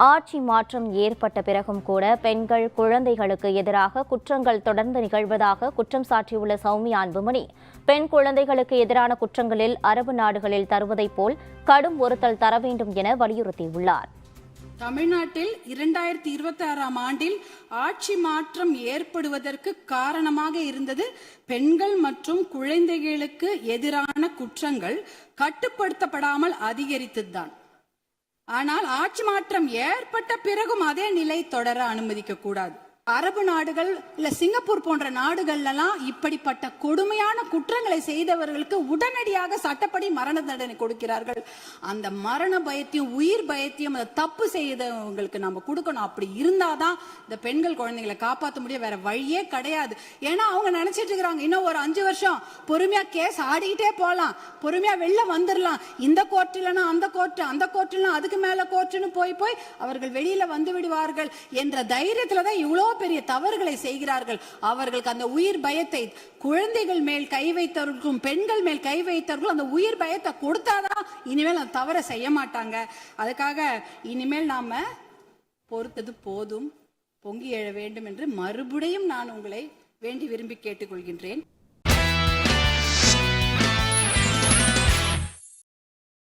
ஆட்சி மாற்றம் ஏற்பட்ட பிறகும் கூட பெண்கள் குழந்தைகளுக்கு எதிராக குற்றங்கள் தொடர்ந்து நிகழ்வதாக குற்றம் சாட்டியுள்ள சௌமியா அன்புமணி, பெண் குழந்தைகளுக்கு எதிரான குற்றங்களில் அரபு நாடுகளில் தருவதைப் போல் கடும் ஒருத்தல் தர வேண்டும் என வலியுறுத்தியுள்ளார். தமிழ்நாட்டில் 2026ஆம் ஆண்டில் ஆட்சி மாற்றம் ஏற்படுவதற்கு காரணமாக இருந்தது பெண்கள் மற்றும் குழந்தைகளுக்கு எதிரான குற்றங்கள் கட்டுப்படுத்தப்படாமல் அதிகரித்ததுதான். ஆனால் ஆட்சி மாற்றம் ஏற்பட்ட பிறகும் அதே நிலை தொடர அனுமதிக்க கூடாது. அரபு நாடுகள் இல்ல சிங்கப்பூர் போன்ற நாடுகள்லாம் இப்படிப்பட்ட கொடுமையான குற்றங்களை செய்தவர்களுக்கு உடனடியாக சட்டப்படி மரண தண்டனை கொடுக்கிறார்கள். அந்த மரண பயத்தையும் உயிர் பயத்தையும் தப்பு செய்தவங்களுக்கு நம்ம கொடுக்கணும். அப்படி இருந்தாதான் இந்த பெண்கள் குழந்தைகளை காப்பாற்ற முடியும். வேற வழியே கிடையாது. ஏன்னா அவங்க நினைச்சிட்டு இருக்கிறாங்க, இன்னும் ஒரு 5 வருஷம் பொறுமையா கேஸ் ஆடிக்கிட்டே போலாம், பொறுமையா வெளில வந்துடலாம், இந்த கோர்ட் இல்லைன்னா அந்த கோர்ட், அந்த கோர்ட் இல்லைன்னா அதுக்கு மேல கோர்ட்னு போய் அவர்கள் வெளியில வந்து விடுவார்கள் என்ற தைரியத்துலதான் இவ்வளோ பெரிய தவறுகளை செய்கிறார்கள். அவர்களுக்கு அந்த உயிர் பயத்தை, குழந்தைகள் மேல் கை வைத்தவர்களுக்கும் பெண்கள் மேல் கை வைத்தவர்களும் அந்த உயிர் பயத்தை கொடுத்தாதான் இனிமேல் அந்த தவறை செய்ய மாட்டாங்க. அதுக்காக இனிமேல் நாம பொறுத்தது போதும், பொங்கி எழ வேண்டும் என்று மறுபடியும் நான் உங்களை வேண்டி விரும்பி கேட்டுக்கொள்கின்றேன்.